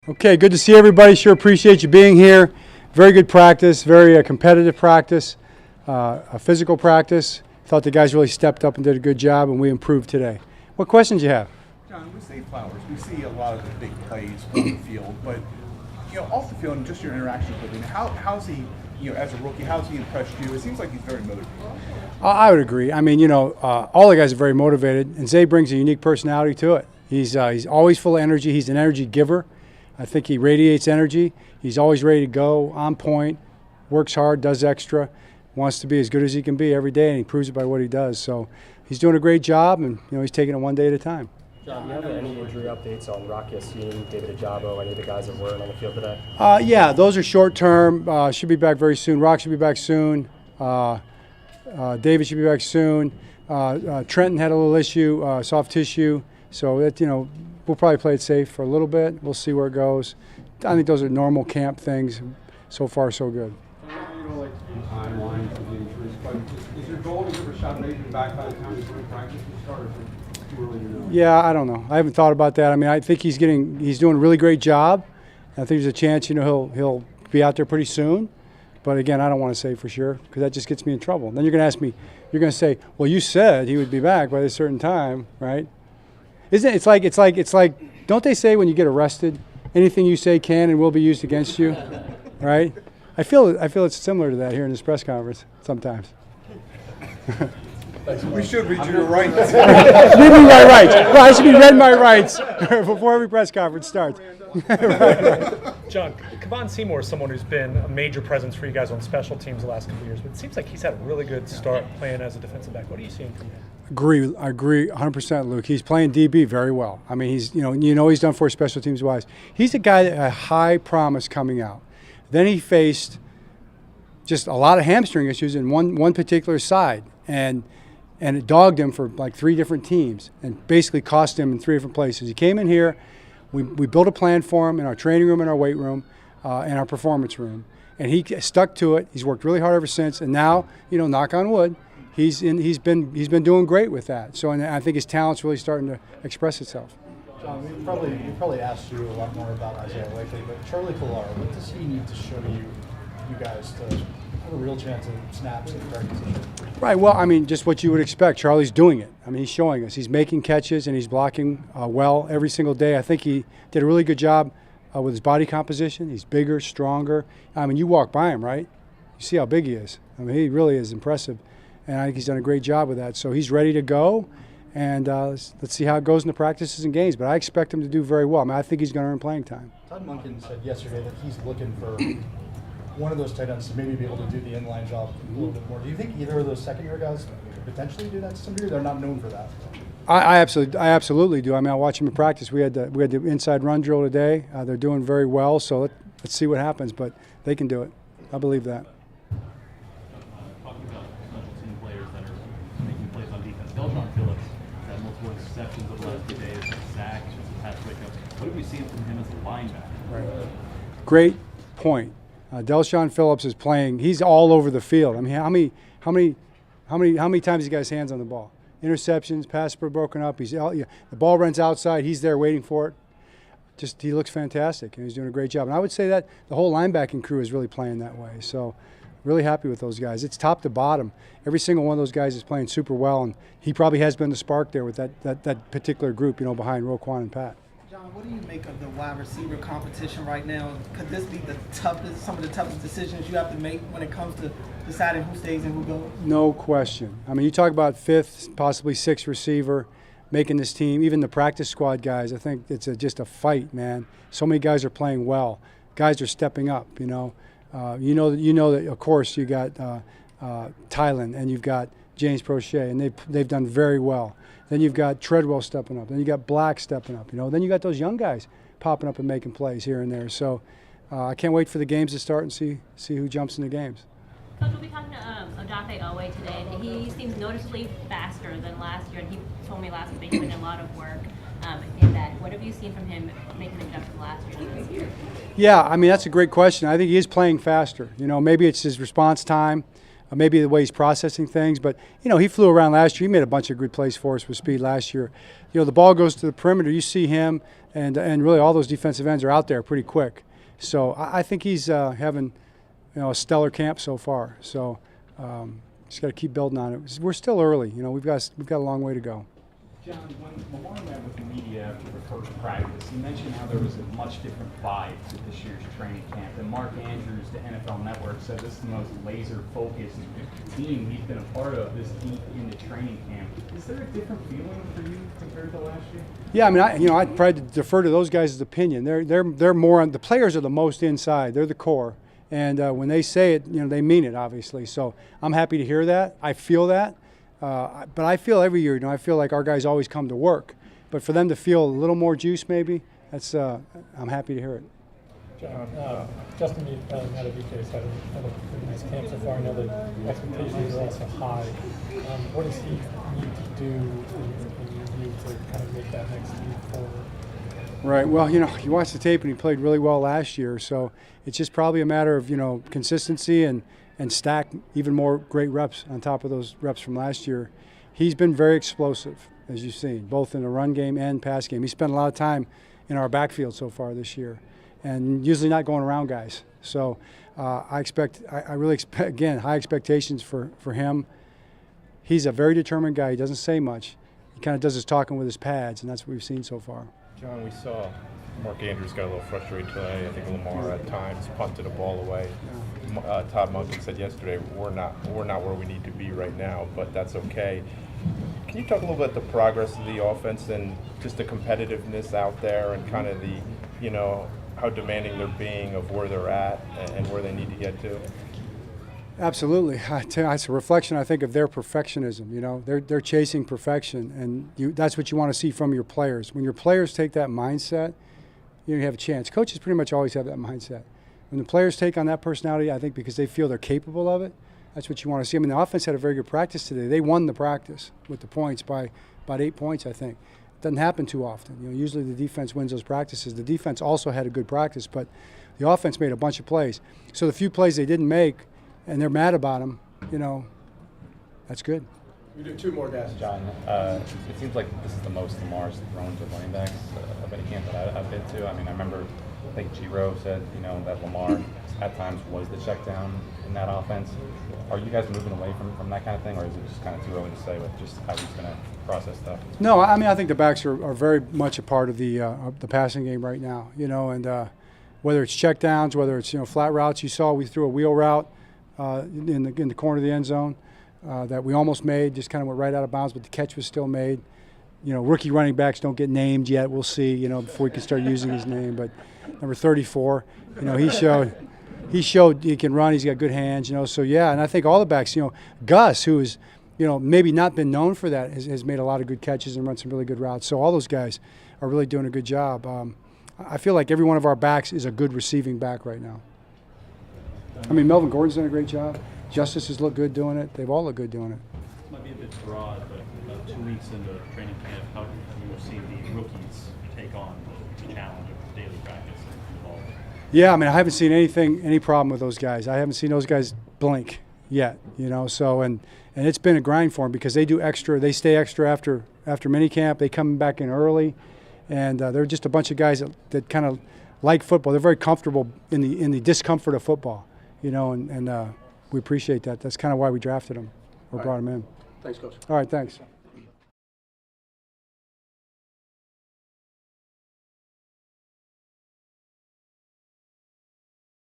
Okay, good to see everybody. Sure appreciate you being here. Very good practice, very competitive practice, a physical practice. Thought the guys really stepped up and did a good job, and we improved today. What questions you have? John, we say Flowers. We see a lot of the big plays on the field, but off the field and just your interactions with him. How's he? As a rookie, how's he impressed you? It seems like he's very motivated. I would agree. I mean, all the guys are very motivated, and Zay brings a unique personality to it. He's always full of energy. He's an energy giver. I think he radiates energy. He's always ready to go, on point, works hard, does extra, wants to be as good as he can be every day, and he proves it by what he does. So he's doing a great job, and he's taking it one day at a time. John, do you have any injury updates on Rocky Yassin, David Ajabo, any of the guys that weren't on the field today? Yeah, those are short term. Should be back very soon. Rock should be back soon. David should be back soon. Trenton had a little issue, soft tissue. So that we'll probably play it safe for a little bit. We'll see where it goes. I think those are normal camp things. So far, so good. Timeline for the injuries, but is your goal to give Rashad Bateman back by the time he's in practice to start, or too early to know? Yeah, I don't know. I haven't thought about that. I mean, I think he's doing a really great job. I think there's a chance, he'll be out there pretty soon. But again, I don't want to say for sure because that just gets me in trouble. Then you're going to ask me, you're going to say, well, you said he would be back by a certain time, right? Isn't it? It's like, don't they say when you get arrested, anything you say can and will be used against you, right? I feel it's similar to that here in this press conference sometimes. We should read you your rights. Read me my rights. Well, I should be read my rights before every press conference starts. Right. John, Kevon Seymour is someone who's been a major presence for you guys on special teams the last couple of years, but it seems like he's had a really good start playing as a defensive back. What are you seeing from him? I agree 100%, Luke. He's playing DB very well. I mean, he's he's done for special teams wise. He's a guy that had high promise coming out. Then he faced just a lot of hamstring issues in one particular side, and it dogged him for like 3 different teams and basically cost him in 3 different places. He came in here, we built a plan for him in our training room, in our weight room, and our performance room, and he stuck to it. He's worked really hard ever since, and now, knock on wood, he's been doing great with that. So, and I think his talent's really starting to express itself. John, we probably asked you a lot more about Isaiah Likely, but Charlie Kolar, what does he need to show you guys to have a real chance at snaps in the correct position? Right. Well, I mean, just what you would expect. Charlie's doing it. I mean, he's showing us. He's making catches and he's blocking well every single day. I think he did a really good job with his body composition. He's bigger, stronger. I mean, you walk by him, right? You see how big he is. I mean, he really is impressive, and I think he's done a great job with that. So he's ready to go. And let's see how it goes in the practices and games. But I expect him to do very well. I mean, I think he's going to earn playing time. Todd Monken said yesterday that he's looking for one of those tight ends to maybe be able to do the inline job a little bit more. Do you think either of those second-year guys could potentially do that to some degree? They're not known for that. I absolutely do. I mean, I watch them in practice. We had the inside run drill today. They're doing very well. So let's see what happens. But they can do it. I believe that. Talking about special team players that are making plays on defense, Deljon Phillips had multiple interceptions over the last 2 days, sacks, pass breakup. What have we seen from him as a linebacker? Right. Great point. Deljon Phillips is playing. He's all over the field. I mean, how many times he got his hands on the ball? Interceptions, passes were broken up. The ball runs outside. He's there waiting for it. Just he looks fantastic, and he's doing a great job. And I would say that the whole linebacking crew is really playing that way. So, really happy with those guys. It's top to bottom. Every single one of those guys is playing super well, and he probably has been the spark there with that particular group, behind Roquan and Pat. John, what do you make of the wide receiver competition right now? Could this be some of the toughest decisions you have to make when it comes to deciding who stays and who goes? No question. I mean, you talk about 5th, possibly 6th receiver making this team. Even the practice squad guys, I think it's just a fight, man. So many guys are playing well. Guys are stepping up. You know that. Of course, you got Tylen and you've got James Prochet, and they've done very well. Then you've got Treadwell stepping up. Then you got Black stepping up. Then you got those young guys popping up and making plays here and there. So I can't wait for the games to start and see who jumps in the games. Coach, we'll be talking to Odafe Owe today. He seems noticeably faster than last year, and he told me last week that he put in a lot of work in that. What have you seen from him making the jump from last year to this year? Yeah, I mean, that's a great question. I think he is playing faster. Maybe it's his response time. maybe the way he's processing things. But, he flew around last year. He made a bunch of good plays for us with speed last year. The ball goes to the perimeter. You see him, and really all those defensive ends are out there pretty quick. So I think he's having, a stellar camp so far. So just got to keep building on it. We're still early. We've got a long way to go. John, when Lamar met with the media after the first practice, he mentioned how there was a much different vibe to this year's training camp. And Mark Andrews, the NFL Network, said this is the most laser-focused team he's been a part of this deep into training camp. Is there a different feeling for you compared to last year? Yeah, I mean, I'd probably defer to those guys' opinion. They're more on the players are the most inside. They're the core, and when they say it, they mean it, obviously. So I'm happy to hear that. I feel that. But I feel every year, I feel like our guys always come to work. But for them to feel a little more juice, maybe, I'm happy to hear it. John, Justin Madubuike's had a pretty nice camp so far. I know the expectations are also high. What does he need to do in your view to kind of make that next leap forward? Right. Well, you watch the tape, and he played really well last year. So it's just probably a matter of, consistency and stack even more great reps on top of those reps from last year. He's been very explosive, as you've seen, both in the run game and pass game. He spent a lot of time in our backfield so far this year, and usually not going around guys. So I really expect, again, high expectations for him. He's a very determined guy. He doesn't say much. He kind of does his talking with his pads, and that's what we've seen so far. John, we saw Mark Andrews got a little frustrated today. I think Lamar at times punted a ball away. Todd Monken said yesterday, we're not where we need to be right now, but that's okay. Can you talk a little bit about the progress of the offense and just the competitiveness out there and kind of the, how demanding they're being of where they're at and where they need to get to? Absolutely. It's a reflection, I think, of their perfectionism. They're chasing perfection, and that's what you want to see from your players. When your players take that mindset, you have a chance. Coaches pretty much always have that mindset. When the players take on that personality, I think because they feel they're capable of it, that's what you want to see. I mean, the offense had a very good practice today. They won the practice with the points by about 8 points, I think. It doesn't happen too often. Usually the defense wins those practices. The defense also had a good practice, but the offense made a bunch of plays. So the few plays they didn't make, and they're mad about them, that's good. We do two more guys. John, it seems like this is the most Lamar's thrown to running backs of any camp that I've been to. I mean, I remember, I think Giro said, that Lamar at times was the check down in that offense. Are you guys moving away from that kind of thing, or is it just kind of too early to say with just how he's going to process stuff? No, I mean, I think the backs are very much a part of the passing game right now, and whether it's check downs, whether it's, flat routes. You saw we threw a wheel route in the corner of the end zone that we almost made, just kind of went right out of bounds, but the catch was still made. Rookie running backs don't get named yet. We'll see, before we can start using his name. But number 34, he showed he can run. He's got good hands, So yeah, and I think all the backs, Gus, who is, maybe not been known for that, has made a lot of good catches and run some really good routes. So all those guys are really doing a good job. I feel like every one of our backs is a good receiving back right now. I mean, Melvin Gordon's done a great job. Justice has looked good doing it. They've all looked good doing it. This might be a bit broad, but about 2 weeks into training camp, how have you seen the rookies take on the challenge of daily practice and involved? Yeah, I mean, I haven't seen any problem with those guys. I haven't seen those guys blink yet, So and it's been a grind for them because they do extra. They stay extra after minicamp. They come back in early, and they're just a bunch of guys that kind of like football. They're very comfortable in the discomfort of football, and we appreciate that. That's kind of why we drafted them or brought them in. Thanks, Coach. All right, thanks.